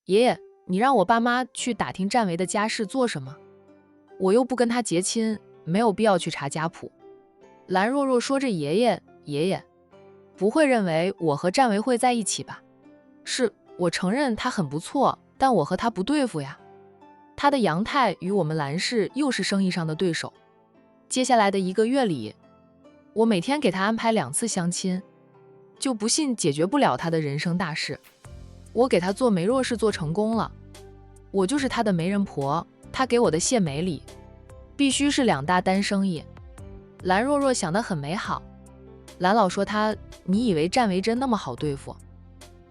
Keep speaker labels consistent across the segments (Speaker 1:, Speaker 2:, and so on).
Speaker 1: 爷爷，你让我爸妈去打听占为的家事做什么？我又不跟他结亲，没有必要去查家谱。蓝若若说着爷爷，不会认为我和占为会在一起吧？是，我承认他很不错，但我和他不对付呀。他的杨太与我们蓝氏又是生意上的对手。接下来的1个月里，我每天给他安排2次相亲，就不信解决不了他的人生大事。我给他做媒若是做成功了，我就是他的媒人婆，他给我的谢媒礼必须是2大单生意。蓝若若想得很美好。蓝老说你以为占为真那么好对付？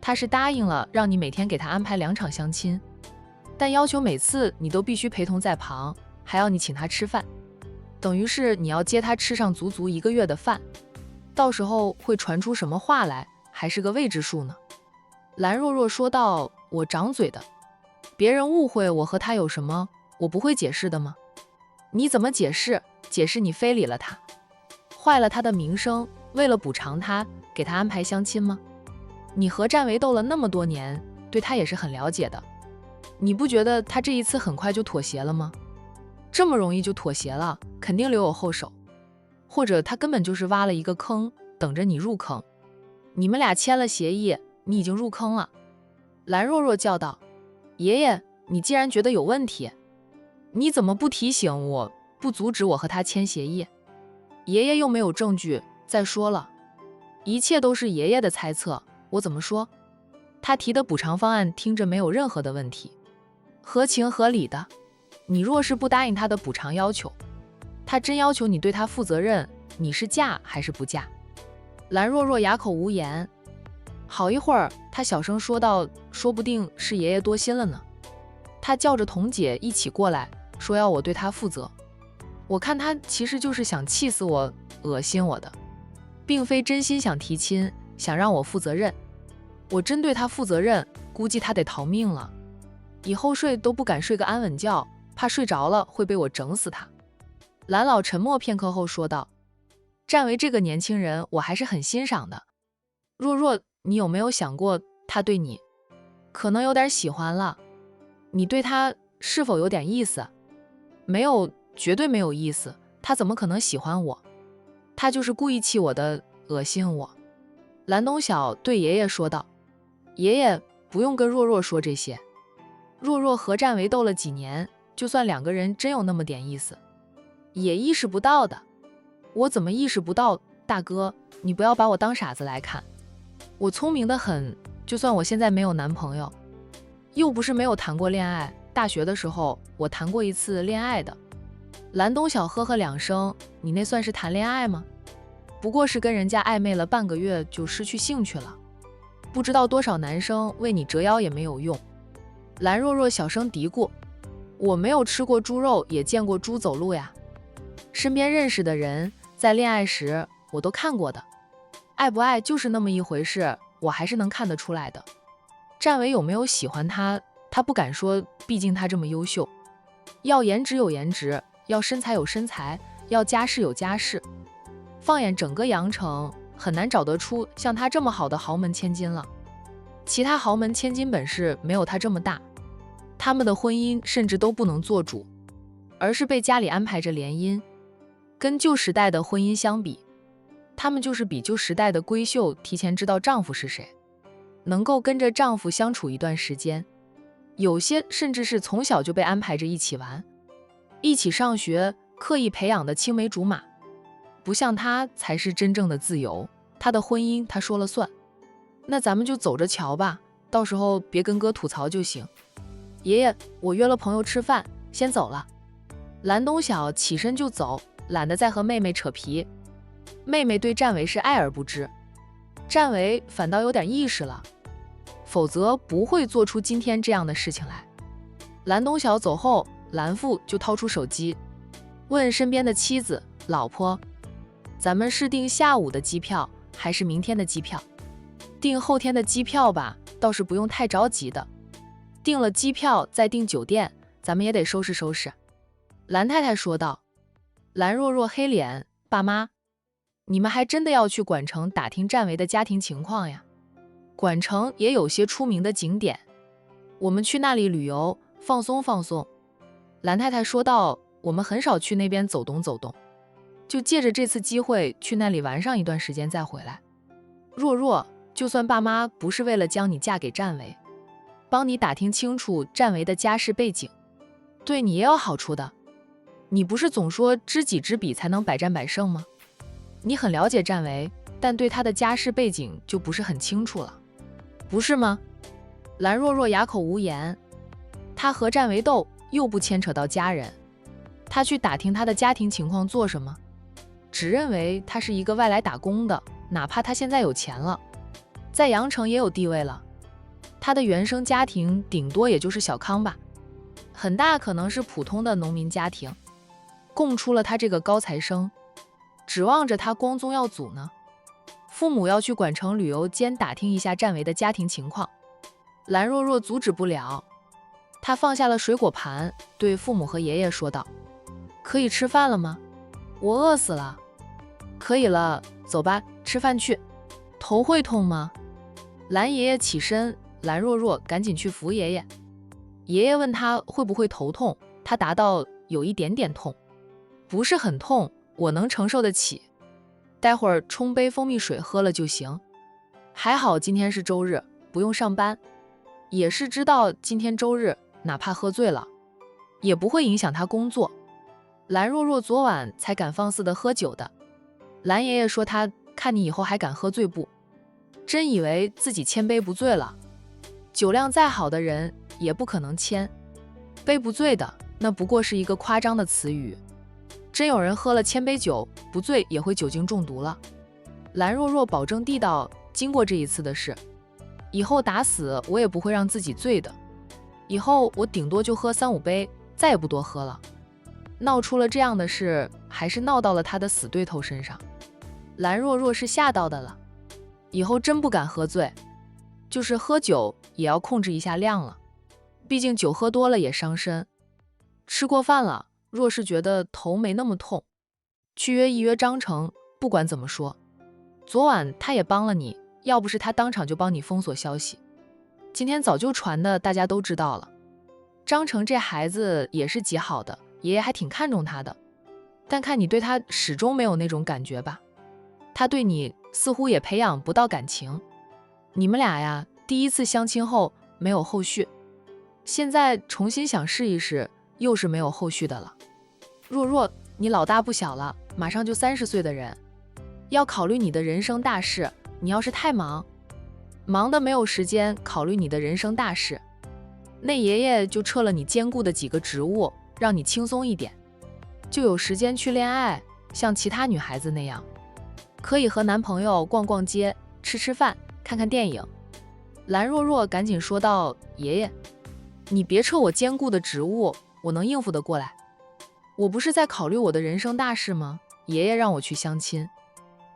Speaker 1: 他是答应了让你每天给他安排2场相亲，但要求每次你都必须陪同在旁，还要你请他吃饭，等于是你要接他吃上足足1个月的饭。到时候会传出什么话来，还是个未知数呢。蓝若若说道，我长嘴的，别人误会我和他有什么，我不会解释的吗？你怎么解释？解释你非礼了他，坏了他的名声，为了补偿他，给他安排相亲吗？你和占为斗了那么多年，对他也是很了解的，你不觉得他这一次很快就妥协了吗？这么容易就妥协了，肯定留有后手，或者他根本就是挖了一个坑，等着你入坑。你们俩签了协议，你已经入坑了。蓝若若叫道，爷爷，你既然觉得有问题，你怎么不提醒我，不阻止我和他签协议？爷爷又没有证据，再说了，一切都是爷爷的猜测，我怎么说？他提的补偿方案听着没有任何的问题，合情合理的。你若是不答应他的补偿要求，他真要求你对他负责任，你是嫁还是不嫁？蓝若若哑口无言。好一会儿，他小声说道，说不定是爷爷多心了呢。他叫着彤姐一起过来，说要我对他负责。我看他其实就是想气死我，恶心我的，并非真心想提亲，想让我负责任。我真对他负责任，估计他得逃命了，以后睡都不敢睡个安稳觉，怕睡着了会被我整死他。蓝老沉默片刻后说道，占为这个年轻人我还是很欣赏的。若若，你有没有想过他对你可能有点喜欢了？你对他是否有点意思？没有，绝对没有意思，他怎么可能喜欢我？他就是故意气我的，恶心我。蓝东晓对爷爷说道，爷爷不用跟若若说这些，若若和占为斗了几年，就算2个人真有那么点意思，也意识不到的。我怎么意识不到？大哥，你不要把我当傻子来看，我聪明得很，就算我现在没有男朋友，又不是没有谈过恋爱，大学的时候我谈过1次恋爱的。蓝东晓呵呵2声，你那算是谈恋爱吗？不过是跟人家暧昧了半个月就失去兴趣了，不知道多少男生为你折腰也没有用。蓝若若小声嘀咕，我没有吃过猪肉，也见过猪走路呀。身边认识的人在恋爱时我都看过的，爱不爱就是那么一回事，我还是能看得出来的。占为有没有喜欢他，他不敢说，毕竟他这么优秀，要颜值有颜值，要身材有身材，要家世有家世。放眼整个阳城，很难找得出像他这么好的豪门千金了。其他豪门千金本事没有他这么大，他们的婚姻甚至都不能做主，而是被家里安排着联姻。跟旧时代的婚姻相比，他们就是比旧时代的闺秀提前知道丈夫是谁，能够跟着丈夫相处一段时间，有些甚至是从小就被安排着一起玩，一起上学，刻意培养的青梅竹马。不像他才是真正的自由，他的婚姻他说了算。那咱们就走着瞧吧，到时候别跟哥吐槽就行。爷爷，我约了朋友吃饭，先走了。蓝东晓起身就走，懒得再和妹妹扯皮。妹妹对占为是爱而不知，占为反倒有点意识了，否则不会做出今天这样的事情来。蓝东晓走后，蓝父就掏出手机，问身边的妻子，老婆，咱们是订下午的机票还是明天的机票？订后天的机票吧，倒是不用太着急的。订了机票再订酒店，咱们也得收拾收拾。蓝太太说道。蓝若若黑脸，爸妈，你们还真的要去管城打听占为的家庭情况呀？管城也有些出名的景点，我们去那里旅游，放松放松。兰太太说道，我们很少去那边走动走动，就借着这次机会去那里玩上一段时间再回来。若若，就算爸妈不是为了将你嫁给战维，帮你打听清楚战维的家世背景，对你也有好处的。你不是总说知己知彼才能百战百胜吗？你很了解战维，但对他的家世背景就不是很清楚了，不是吗？兰若若哑口无言。他和战维斗，又不牵扯到家人，他去打听他的家庭情况做什么？只认为他是一个外来打工的，哪怕他现在有钱了，在阳城也有地位了，他的原生家庭顶多也就是小康吧，很大可能是普通的农民家庭，供出了他这个高材生，指望着他光宗耀祖呢。父母要去管城旅游兼打听一下战维的家庭情况，兰若若阻止不了。她放下了水果盘，对父母和爷爷说道，可以吃饭了吗？我饿死了。可以了，走吧，吃饭去。头会痛吗？兰爷爷起身，兰若若赶紧去扶爷爷。爷爷问他会不会头痛，他答道有一点点痛，不是很痛，我能承受得起，待会儿冲杯蜂蜜水喝了就行。还好今天是周日，不用上班，也是知道今天周日，哪怕喝醉了也不会影响他工作。兰若若昨晚才敢放肆的喝酒的，兰爷爷说他看你以后还敢喝醉不？真以为自己千杯不醉了？酒量再好的人也不可能千杯不醉的，那不过是一个夸张的词语。真有人喝了1000杯酒不醉也会酒精中毒了。兰若若保证地道，经过这一次的事，以后打死我也不会让自己醉的，以后我顶多就喝3-5杯，再也不多喝了。闹出了这样的事，还是闹到了他的死对头身上。兰若若是吓到的了，以后真不敢喝醉，就是喝酒也要控制一下量了，毕竟酒喝多了也伤身。吃过饭了，若是觉得头没那么痛，去约一约张成。不管怎么说，昨晚他也帮了你，要不是他当场就帮你封锁消息，今天早就传的大家都知道了。张成这孩子也是极好的，爷爷还挺看重他的，但看你对他始终没有那种感觉吧，他对你似乎也培养不到感情。你们俩呀，第一次相亲后没有后续，现在重新想试一试，又是没有后续的了。若若，你老大不小了，马上就30岁的人，要考虑你的人生大事，你要是太忙的没有时间考虑你的人生大事，那爷爷就撤了你兼顾的几个职务，让你轻松一点，就有时间去恋爱，像其他女孩子那样，可以和男朋友逛逛街，吃吃饭，看看电影。兰若若赶紧说道，爷爷，你别撤我兼顾的职务，我能应付得过来。我不是在考虑我的人生大事吗？爷爷让我去相亲，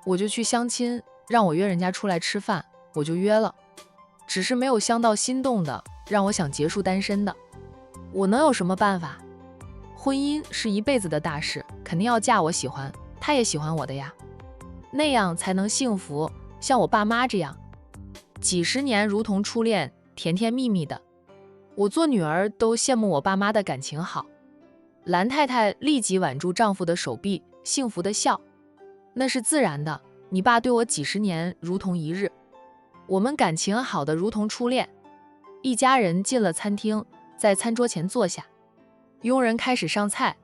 Speaker 1: 我就去相亲，让我约人家出来吃饭，我就约了，只是没有相到心动的，让我想结束单身的，我能有什么办法？婚姻是一辈子的大事，肯定要嫁我喜欢，他也喜欢我的呀，那样才能幸福，像我爸妈这样，几十年如同初恋，甜甜蜜蜜的。我做女儿都羡慕我爸妈的感情好。兰太太立即挽住丈夫的手臂，幸福的笑，那是自然的，你爸对我几十年如同一日，我们感情好的如同初恋。一家人进了餐厅，在餐桌前坐下，佣人开始上菜，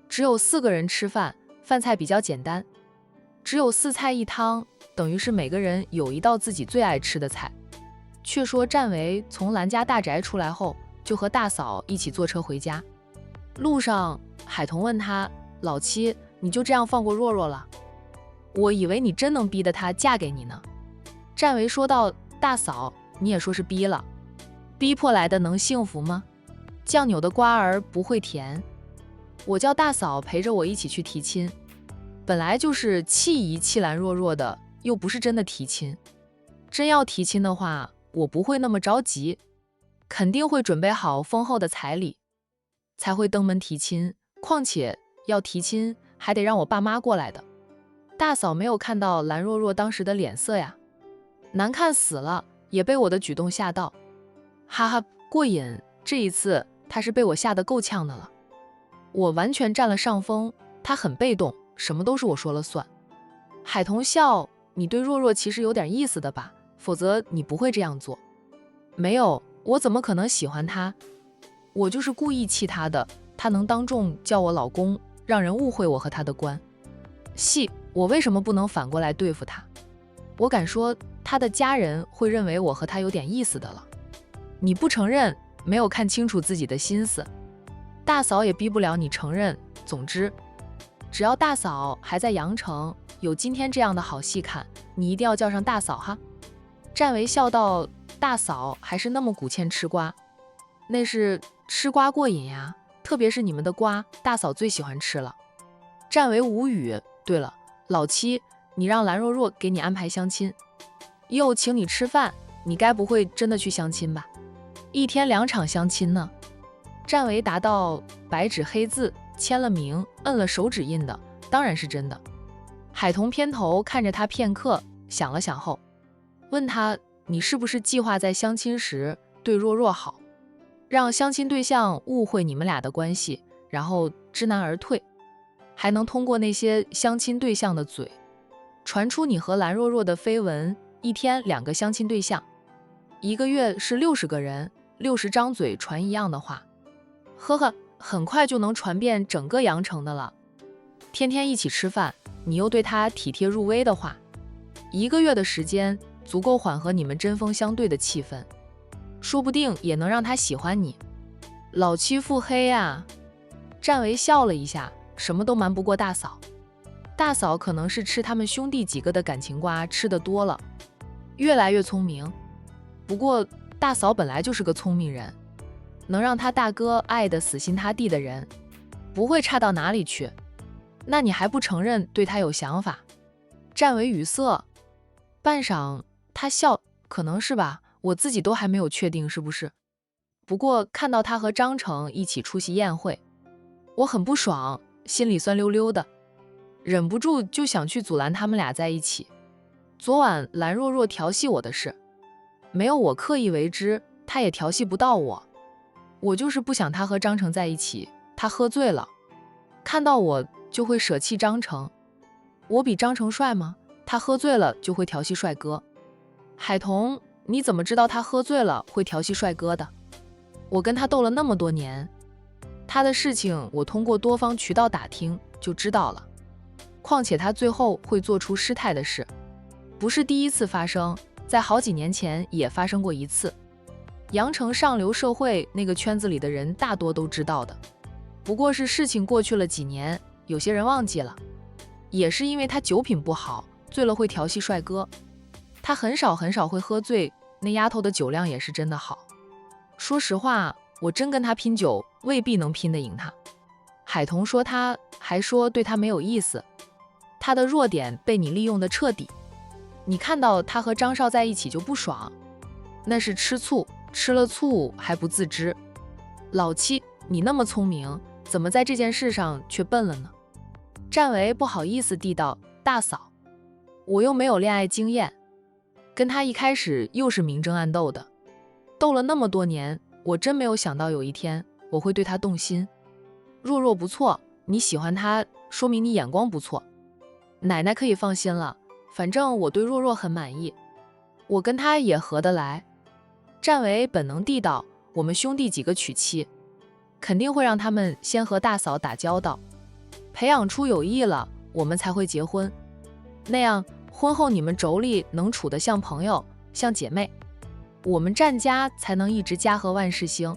Speaker 1: 只有4个人吃饭，饭菜比较简单，只有4菜1汤，等于是每个人有一道自己最爱吃的菜。却说战维从兰家大宅出来后，就和大嫂一起坐车回家。路上，海童问他，老七，你就这样放过若若了？我以为你真能逼得她嫁给你呢。战维说道，大嫂，你也说是逼了，逼迫来的能幸福吗？酱扭的瓜儿不会甜。我叫大嫂陪着我一起去提亲，本来就是气姨气兰若若的，又不是真的提亲。真要提亲的话，我不会那么着急，肯定会准备好丰厚的彩礼，才会登门提亲，况且要提亲还得让我爸妈过来的。大嫂没有看到兰若若当时的脸色呀，难看死了，也被我的举动吓到。哈哈，过瘾，这一次他是被我吓得够呛的了。我完全占了上风，他很被动，什么都是我说了算。海童笑，你对若若其实有点意思的吧？否则你不会这样做。没有，我怎么可能喜欢他？我就是故意气他的，他能当众叫我老公，让人误会我和他的关系，我为什么不能反过来对付他？我敢说他的家人会认为我和他有点意思的了。你不承认，没有看清楚自己的心思，大嫂也逼不了你承认。总之，只要大嫂还在阳城，有今天这样的好戏看，你一定要叫上大嫂哈。占为笑道，大嫂还是那么鼓欠吃瓜，那是吃瓜过瘾呀，特别是你们的瓜，大嫂最喜欢吃了。占为无语。对了，老七，你让蓝若若给你安排相亲，又请你吃饭，你该不会真的去相亲吧？一天2场相亲呢？占为答道，白纸黑字签了名，摁了手指印的，当然是真的。海童偏头看着他片刻，想了想后，问他，你是不是计划在相亲时对若若好，让相亲对象误会你们俩的关系，然后知难而退，还能通过那些相亲对象的嘴传出你和蓝若若的绯闻？一天2个相亲对象，1个月是60个人，60张嘴传一样的话，呵呵，很快就能传遍整个阳城的了。天天一起吃饭，你又对他体贴入微的话，1个月的时间足够缓和你们针锋相对的气氛，说不定也能让他喜欢你。老七腹黑啊！占为笑了一下，什么都瞒不过大嫂。大嫂可能是吃他们兄弟几个的感情瓜吃得多了，越来越聪明。不过大嫂本来就是个聪明人，能让他大哥爱得死心塌地的人，不会差到哪里去。那你还不承认对他有想法？占为语塞，半晌他笑，可能是吧，我自己都还没有确定是不是。不过看到他和张成一起出席宴会，我很不爽，心里酸溜溜的，忍不住就想去阻拦他们俩在一起。昨晚蓝若若调戏我的事，没有我刻意为之，她也调戏不到我。我就是不想她和张成在一起，她喝醉了，看到我就会舍弃张成。我比张成帅吗？他喝醉了就会调戏帅哥。海童，你怎么知道他喝醉了会调戏帅哥的？我跟他斗了那么多年，他的事情我通过多方渠道打听就知道了。况且他最后会做出失态的事，不是第一次发生，在好几年前也发生过一次。阳城上流社会那个圈子里的人大多都知道的，不过是事情过去了几年，有些人忘记了。也是因为他酒品不好，醉了会调戏帅哥。他很少会喝醉，那丫头的酒量也是真的好。说实话，我真跟他拼酒，未必能拼得赢他。海童说他，还说对他没有意思，他的弱点被你利用的彻底。你看到他和张少在一起就不爽，那是吃醋，吃了醋还不自知。老七，你那么聪明，怎么在这件事上却笨了呢？占为不好意思地道，大嫂，我又没有恋爱经验，跟他一开始又是明争暗斗的，斗了那么多年，我真没有想到有一天我会对他动心。若若不错，你喜欢他，说明你眼光不错，奶奶可以放心了，反正我对若若很满意，我跟他也合得来。占为本能地道，我们兄弟几个娶妻，肯定会让他们先和大嫂打交道，培养出友谊了，我们才会结婚。那样婚后你们妯娌能处得像朋友，像姐妹，我们占家才能一直家和万事兴。